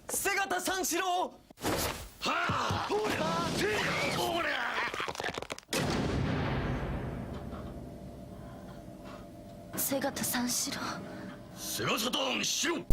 瀬形三四郎。はあ、ほりゃ。瀬形三四郎。瀬形三四郎。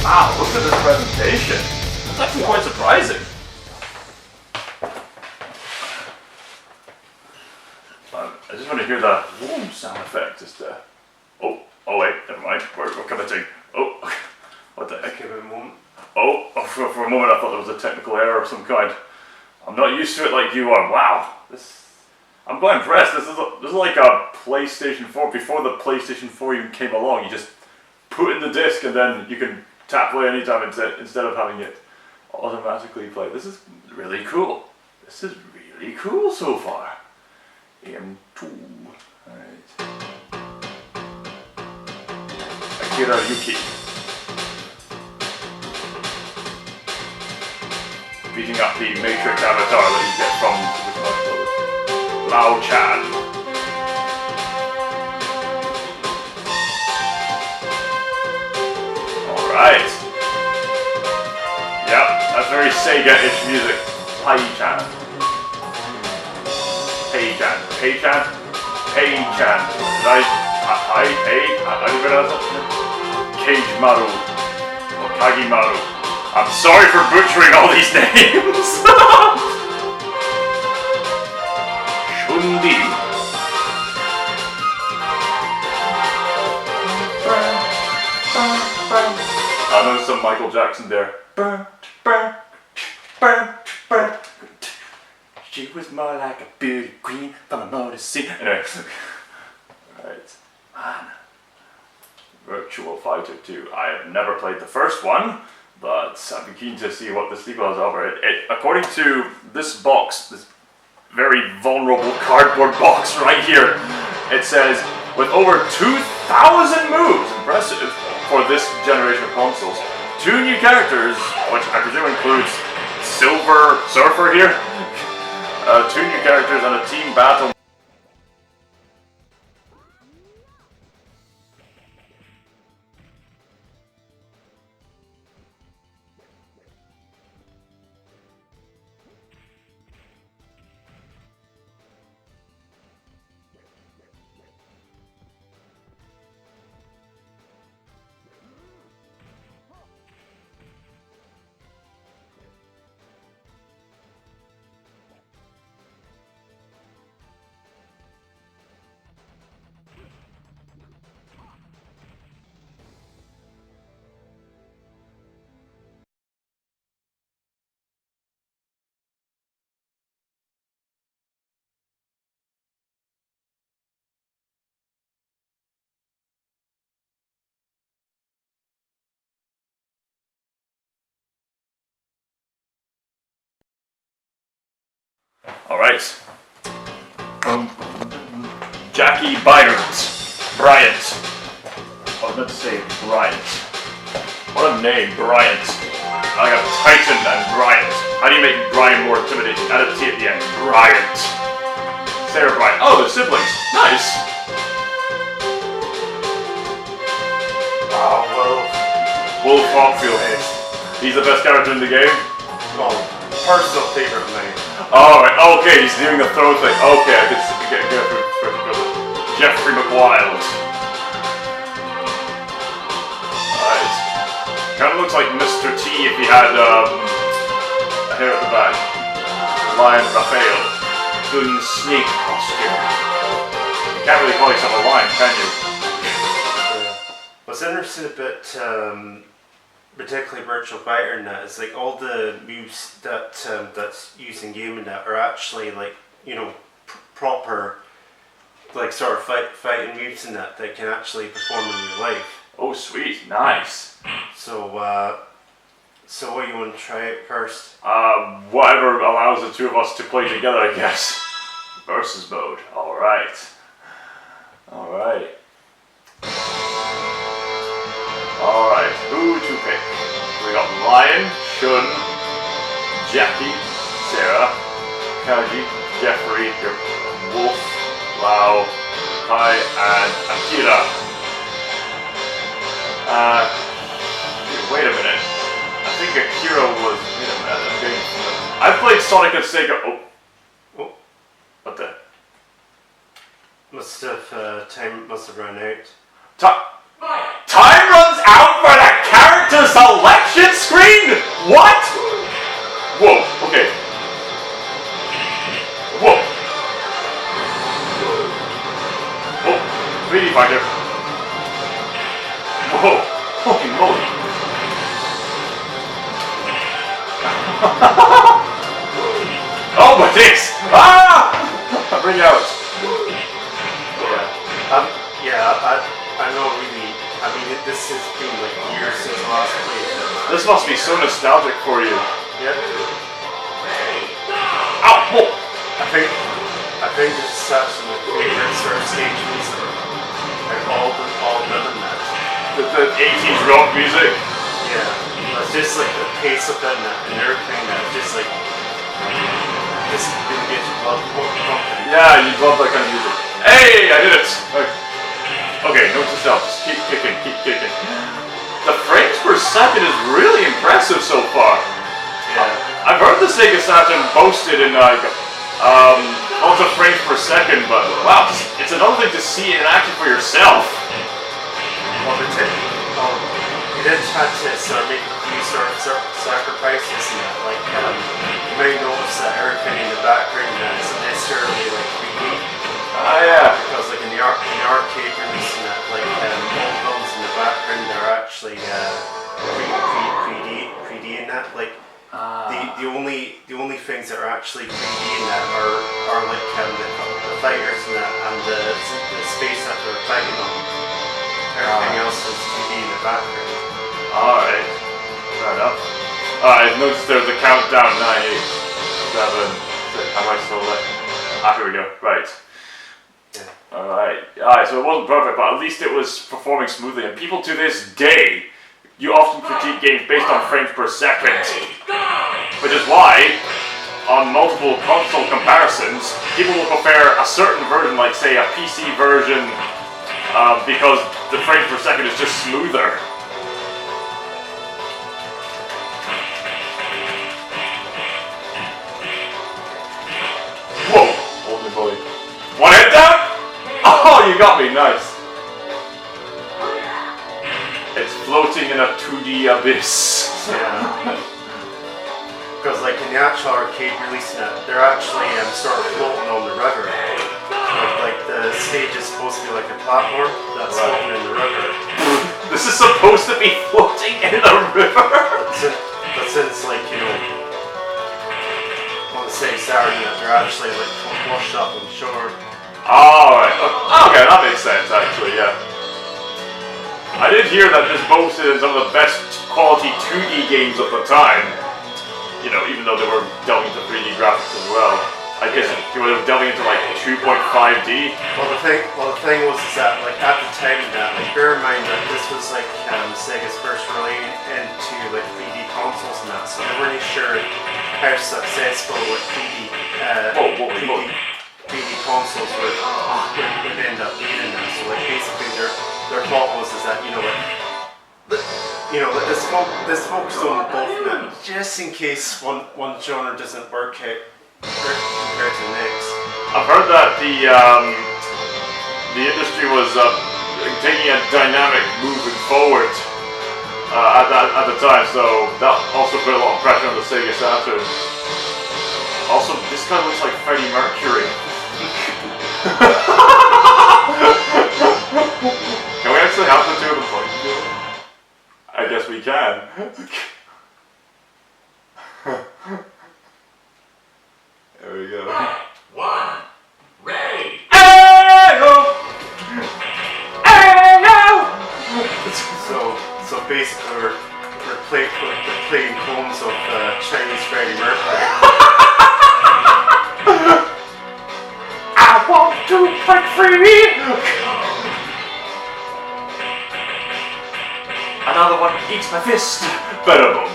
Wow, look at this presentation. That's actually quite surprising. I just want to hear that whoom sound effect. Just oh wait, never mind. We're committing. Oh, what the heck? Give it a moment. Oh, for a moment I thought there was a technical error of some kind. I'm not used to it like you are. Wow, I'm quite impressed. This is like a PlayStation 4. Before the PlayStation 4 even came along, you just put in the disc and then you can tap play anytime instead of having it automatically play. This is really cool. This is really cool so far. Ep1. Alright. Akira Yuki. Beating up the Matrix avatar that you get from Super Smash Bros. Lao Chan. Alright. Yep, that's very Sega-ish music. Pai-chan. Pei-chan. Pei-chan? Pei-chan. How do you pronounce it? Kage-maru. Or Kagi-maru. I'm sorry for butchering all these names! Shun-Di. I know some Michael Jackson there. She was more like a beauty queen from a motor scene. Anyway. Right. Man. Virtua Fighter 2. I have never played the first one, but I'd be keen to see what the sequel is over. According to this box, this very vulnerable cardboard box right here, it says, with over 2,000 moves, impressive, for this generation of consoles. 2 new characters, which I presume includes Silver Surfer here. 2 new characters and a team battle. Alright. Jackie Bryant. I was meant to say Bryant. What a name, Bryant. I got Titan and Bryant. How do you make Brian more intimidating? Add a T at the end. Bryant. Sarah Bryant. Oh, they're siblings. Nice. Oh, Wolf Hawkfield. He's the best character in the game? well, personal favorite of mine. Alright, okay, he's doing the throw thing. Okay, I get Jeffrey McWild. Alright. Kinda looks like Mr. T if he had hair at the back. Lion Raphael. Gun Snake posture. You can't really call yourself a lion, can you? What's interesting about particularly Virtual Fighter and that is like all the moves that that's used in game and that are actually like, you know, proper like sort of fighting moves and that can actually perform in real life. Oh, sweet, nice. So so what do you want to try out first? Whatever allows the two of us to play together, I guess. Versus mode. Alright. Alright. Alright, who to pick? We got Lion, Shun, Jackie, Sarah, Kaji, Jeffrey, Wolf, Lau, Kai, and Akira. Wait a minute. I think Akira was. Wait a minute. Okay. I've played Sonic and Sega. Oh. What the? Time must have run out. Time runs out for the character selection screen? What? Whoa, okay. Whoa. Whoa, 3D Fighter. Whoa, holy moly. Oh my days! Ah! Bring it out. I know really. I mean, this has been like years since I last played it. This must be so nostalgic for you. Yep. Ow! Whoa! I think this is actually my favorite sort of stage music. Like all of them in that. The 80s rock music. Yeah. It's just like the pace of it and everything that's just like this really gets your blood pumping. Yeah, you love that kind of music. Hey, I did it! Okay, note to self, just keep kicking, keep kicking. The frames per second is really impressive so far. Yeah. I've heard the Sega Saturn boasted in like lots of frames per second, but wow, it's another thing to see it in action for yourself. Well, you did have to sort of make a few sort of sacrifices and that. Like, you may notice that everything in the background isn't necessarily like 3D. Yeah. Because like in the arcade release and that, like all builds in the background are actually 3D in that. Like the only things that are actually 3D in that are like the fighters and that and the space that they're fighting on. Everything else is 2D in the background. Alright. Fair enough. I've noticed there's a countdown 9, 8, 7, 6. Am I still there? Here we go. Right. Alright, so it wasn't perfect, but at least it was performing smoothly, and people to this day, you often critique games based on frames per second, which is why, on multiple console comparisons, people will prefer a certain version, like say a PC version, because the frames per second is just smoother. Whoa, holy moly. One head down? Oh, you got me, nice. It's floating in a 2D abyss. Yeah. Because like in the actual arcade release, they're actually sort of floating on the river. Like the stage is supposed to be like a platform that's floating in the river. This is supposed to be floating in the river? But since like, you know, on the same Saturday, they're actually like washed up on shore. Alright, okay, that makes sense actually, yeah. I did hear that this boasted in some of the best quality 2D games of the time. You know, even though they were delving into 3D graphics as well. I guess you were delving into like 2.5D. Well, the thing was is that like at the time that like bear in mind that this was like Sega's first foray into like 3D consoles and that, so they weren't sure how successful like 3D consoles would end up being in that. So like basically their thought was is that let's focus on both now, just in case one genre doesn't work out compared to the next. I've heard that the industry was taking a dynamic moving forward at the time, so that also put a lot of pressure on the Sega Saturn. Also, this guy looks like Freddie Mercury. Can we actually have the two of them fight together? I guess we can. There we go. One, ready. So basically, we're playing clones of Chinese Freddie Mercury. I want to break free! Another one eats my fist. Boom.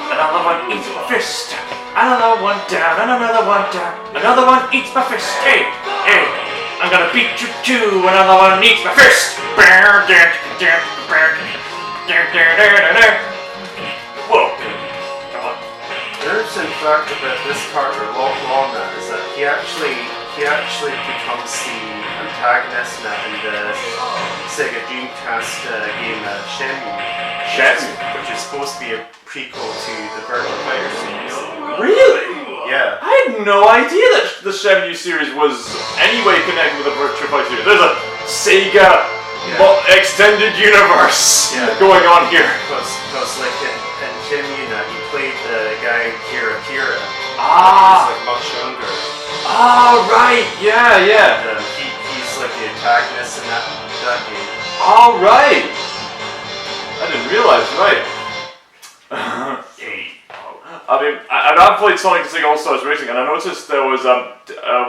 Another one eats my fist. Another one down, and another one down. Another one eats my fist. Hey, I'm gonna beat you too. Another one eats my fist. Whoa. Interesting fact about this character, Long is that he actually becomes the antagonist in the Sega Dreamcast game Shenmue, which is supposed to be a prequel to the Virtua Fighter series. Really? Yeah. I had no idea that the Shenmue series was anyway connected with the Virtua Fighter series. There's a Sega extended universe going on here. Because like in Shenmue, you played the guy Kira. Ah. He's like much younger. Oh, right. Yeah. And, he's like the antagonist in that game. All right. I didn't realize. Right. I mean, I've played Sonic and Sega All-Stars Racing, and I noticed there was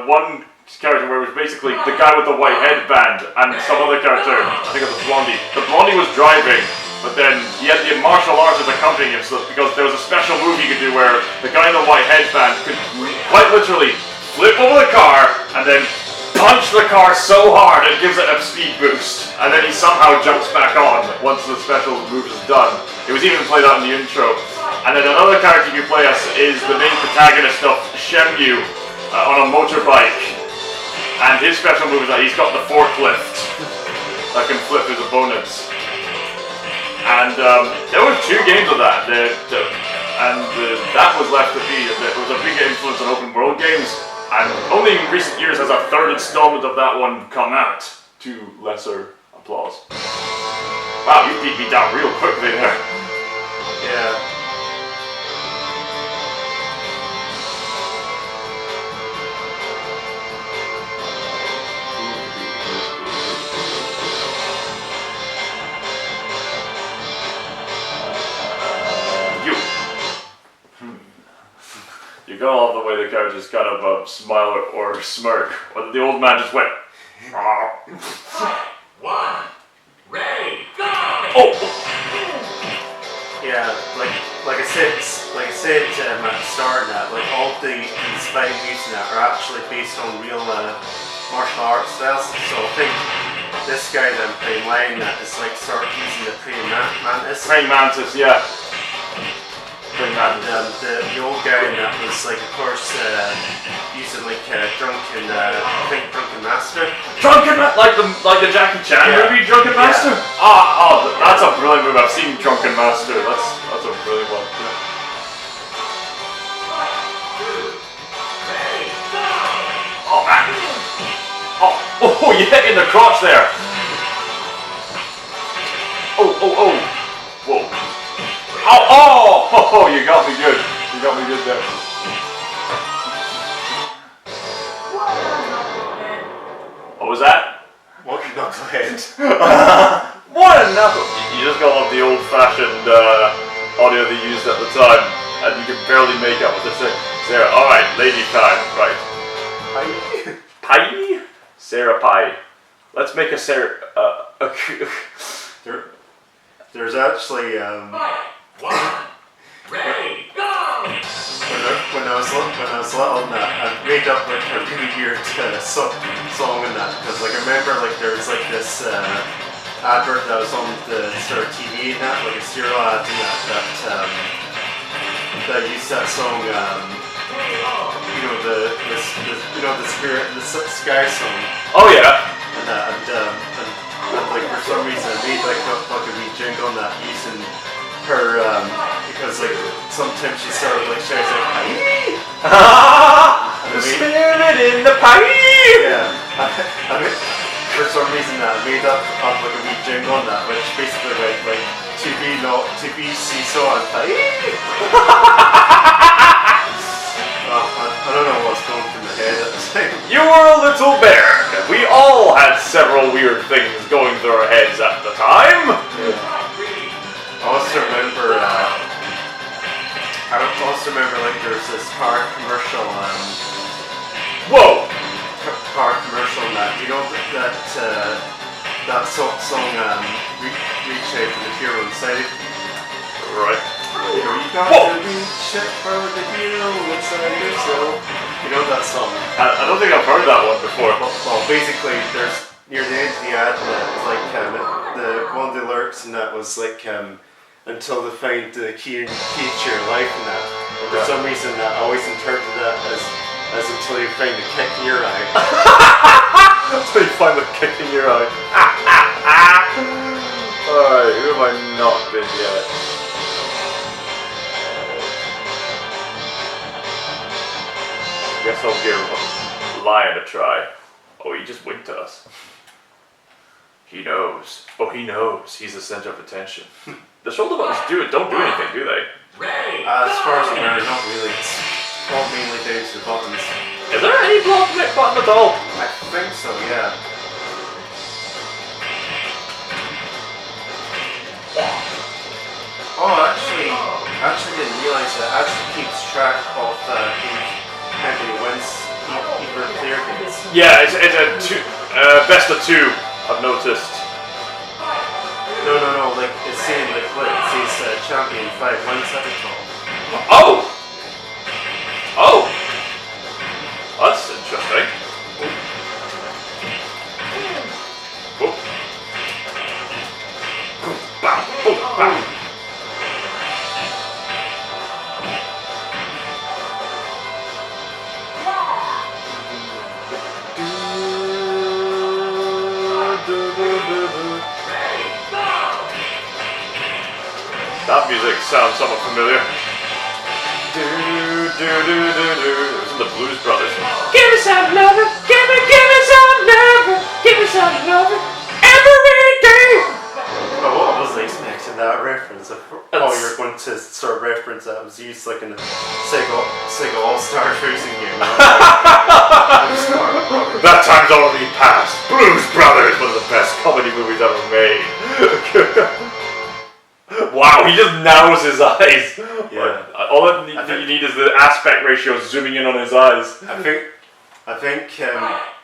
one character where it was basically the guy with the white headband and some other character, I think it was the Blondie. The Blondie was driving, but then he had the martial artist accompanying him, so because there was a special move he could do where the guy in the white headband could quite literally flip over the car and then punch the car so hard it gives it a speed boost, and then he somehow jumps back on once the special move is done. It was even played out in the intro. And then another character you play as is the main protagonist of Shenmue on a motorbike. And his special move is that he's got the forklift that can flip his opponents. And there were 2 games of that. That was left to be. It was a big influence on open world games. And only in recent years has a 3rd installment of that one come out, to lesser applause. Wow, you beat me down real quickly there. Yeah. You go all the way, the characters kind of smile or smirk, or the old man just went. One, ready, go! Oh! Yeah, like I said at the start, like all these fighting moves are actually based on real martial arts styles. So I think this guy that I'm playing line is like sort of using the praying mantis. Praying mantis, yeah. And the old guy that was like, of course, using like drunken master. Like the Jackie Chan movie, Drunken Master. That's a brilliant movie. I've seen Drunken Master. That's a brilliant one. Oh man! Oh yeah, in the crotch there. Oh! Whoa! Oh! You got me good. You got me good there. What was that? What knucklehead? What a knuckle! You just gotta love the old-fashioned audio they used at the time, and you can barely make out what they're saying. Sarah, alright, lady time, right. Pie? Sarah Pie. Let's make a Sarah, There's actually, One, ready, go! when I was little, I made up like a really weird song in that, because like I remember like there was like this advert that was on the sort of TV and that, like a serial ad in that used that song, the spirit, the sky song. Oh yeah. And like for some reason I made like a wee jingle on that using because like sometimes she sort of like shouts like "Pie!" The spirit in the pie! Yeah. I mean, for some reason I made up like a wee jingle on that, which basically went like to be not to be seesaw and pie. I don't know what's going through my head at the time. You were a little bear. We all had several weird things going through our heads at the time. Yeah. I also remember like there's this car commercial. Whoa! Car commercial and that. You know that song reach out for the hero inside. Right. You know, you got to reach out for the hero inside yourself. You know that song? I don't think I've heard that one before. Well, basically, there's near the end of the ad, like one of the lyrics in that was like until they find the key to your life and that. And for some reason, I always interpreted that as until you find the kick in your eye. Until you find the kick in your eye. Alright, who have I not been yet? Guess I'll give Lion a try. Oh, he just winked at us. He knows. Oh, he knows. He's the center of attention. The shoulder buttons don't do anything, do they? As far as I'm aware, not really. It's all mainly down to the buttons. Is there any block button at all? I think so, yeah. Oh, I actually didn't realize that. It actually keeps track of how many wins either player gets. Yeah, it's a best of two, I've noticed. No, like it's saying like what it says champion 5 wins at the top. Oh! Oh! That's interesting. Oh. Bam, oh, bam. That music sounds somewhat familiar. It was in the Blues Brothers. Give me some lover, give me some lover, give me some lover every day. Oh, what was I expecting that reference? Oh, you were going to sort of reference that was used like in the Sega All-Star Racing game. That time's already passed. Blues Brothers, one of the best comedy movies ever made. Wow, he just narrows his eyes. Yeah. All that you need is the aspect ratio zooming in on his eyes. I think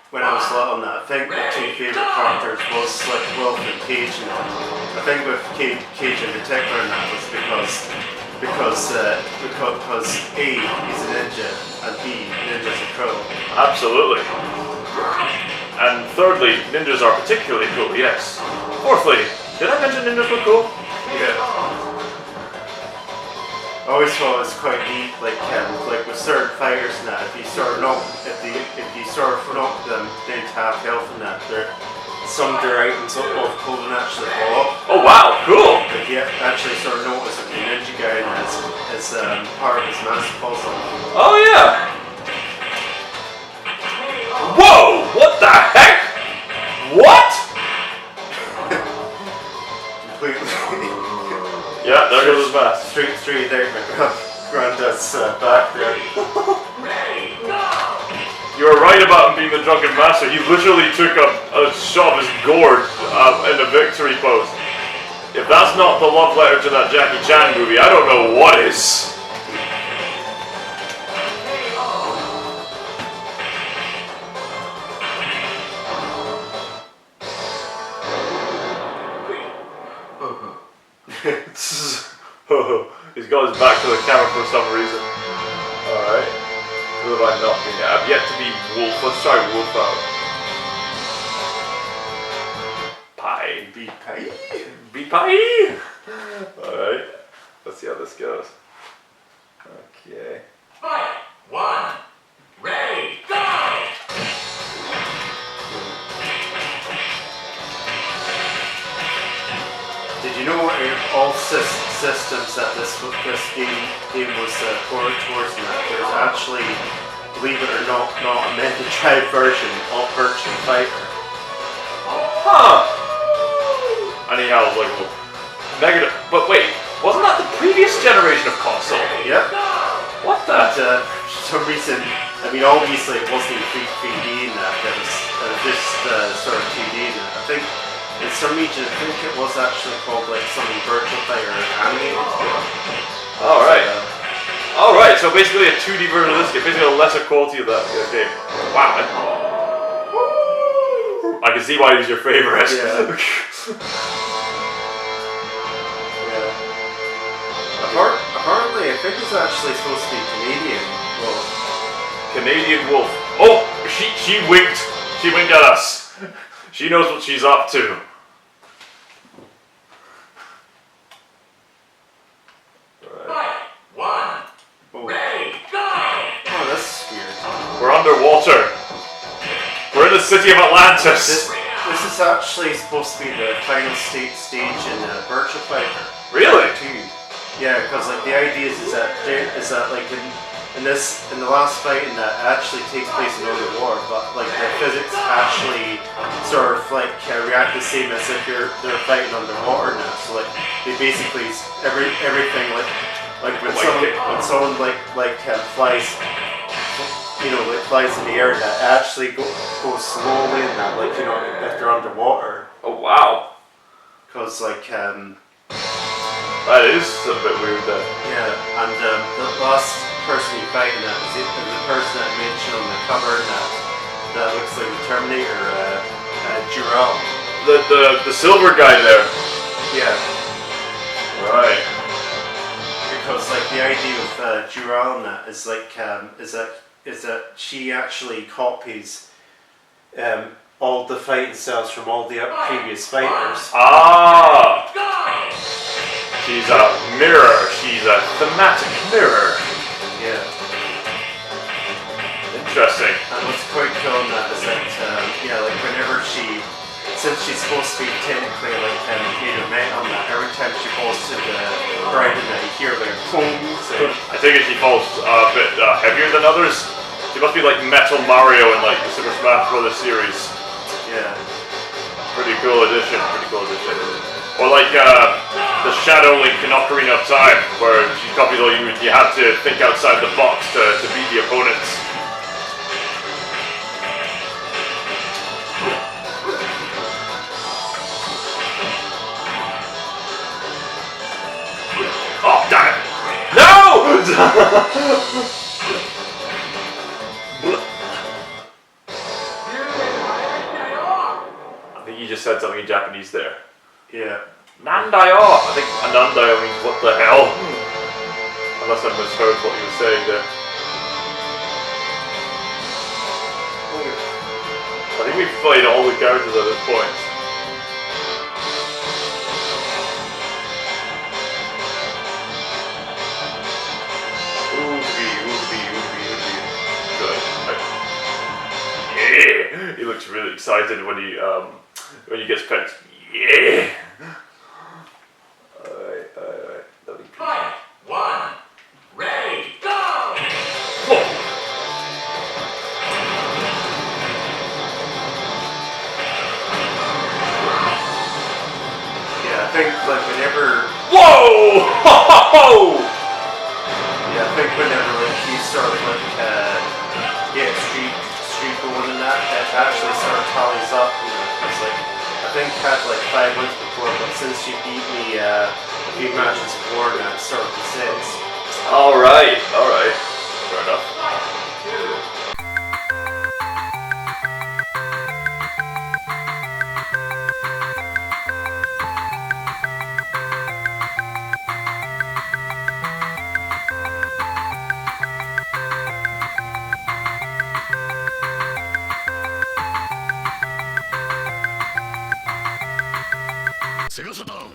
when I was little, I think my two favourite characters was like Wolf and Cage, and I think with Cage in particular, and that was because A, he's a ninja, and B, ninja's a crow. Absolutely. And thirdly, ninjas are particularly cool, yes. Fourthly, did I mention ninjas were cool? Yeah. I always thought it was quite neat, like with certain fighters and that, if you sort of knock them down to half health and that, some of their items of clothing actually fall off. Oh wow, cool! But you actually sort of notice if the ninja guy is part of his massive puzzle. Oh yeah! Whoa! What the heck? What? Completely. Yeah, there goes his mask. Straight out my granddad's back there. You were right about him being the drunken master. He literally took a shot of his gourd in a victory pose. If that's not the love letter to that Jackie Chan movie, I don't know what is. He's got his back to the camera for some reason. Alright. Who have I not been yet? I've yet to be Wolf. Let's try Wolf out. Pie. Be pie. Be pie. Alright. Let's see how this goes. Okay. Fight! 1, ready, go! Did you know all system systems that this game was ported towards, and that there's actually, believe it or not a Mega Drive version of Virtua Fighter. Huh. Anyhow, like, Mega. But wait, wasn't that the previous generation of console? Yep. What the? But for some reason, I mean, obviously it wasn't 3D in that. It was just sort of 2D in it. I think in some region, I think it was actually called like something Virtual Fighter animated. All right. All right. So basically a 2D version of this game, basically a lesser quality of that game. Wow. I can see why he's your favorite. Yeah. Apparently, I think it's actually supposed to be Canadian wolf. Canadian wolf. Oh, she winked. She winked at us. She knows what she's up to. Fight! One! Ready, go! Oh, that's weird. We're underwater. We're in the city of Atlantis. This is actually supposed to be the final stage in Virtua Fighter. Really? 2. Yeah, because like the idea is that like in the last fight, and that actually takes place in underwater, but like the physics actually sort of like react the same as if they're fighting underwater now. So like they basically everything like when someone flies, you know, like flies in the air, that actually goes slowly in that, like, you know, if they're underwater. Oh wow. Because like that is a bit weird then. yeah, and the last person you fight in that is the person that mentioned on the cover that looks like the Terminator, Jor-El. The silver guy there. Yeah. Right. Because like the idea of Jor-El in that is like is that she actually copies all the fighting styles from all the previous fighters. Ah. She's a mirror. She's a thematic mirror. Yeah. Interesting. And what's quite cool in that is that like whenever since she's supposed to be technically like made of metal, that every time she falls to the ground, and that you hear like boom. So I think she falls a bit heavier than others. She must be like Metal Mario in like the Super Smash Bros. Series. yeah. Pretty cool addition. Pretty cool addition. Or like the Shadow Link in Ocarina of Time, where she copies all you have to think outside the box to beat the opponents. Oh, damn it! No! I think you just said something in Japanese there. Yeah. Nandayo! I think Anandayo means what the hell? Unless I misheard what you were saying there. I think we've played all the characters at this point. Good. Yeah! He looks really excited when he gets pecked. Yeah! Alright. Fight! One! Ready, go! Whoa. Yeah, I think like whenever. Whoa! Ho, ho, ho! Yeah, I think whenever like you sort of like get streak going and that actually sort of tallies up, you know, because like I think I had like 5 wins before, but since you beat me a few matches before, now it's sort of the 6. Alright. Fair enough. Sega Saturn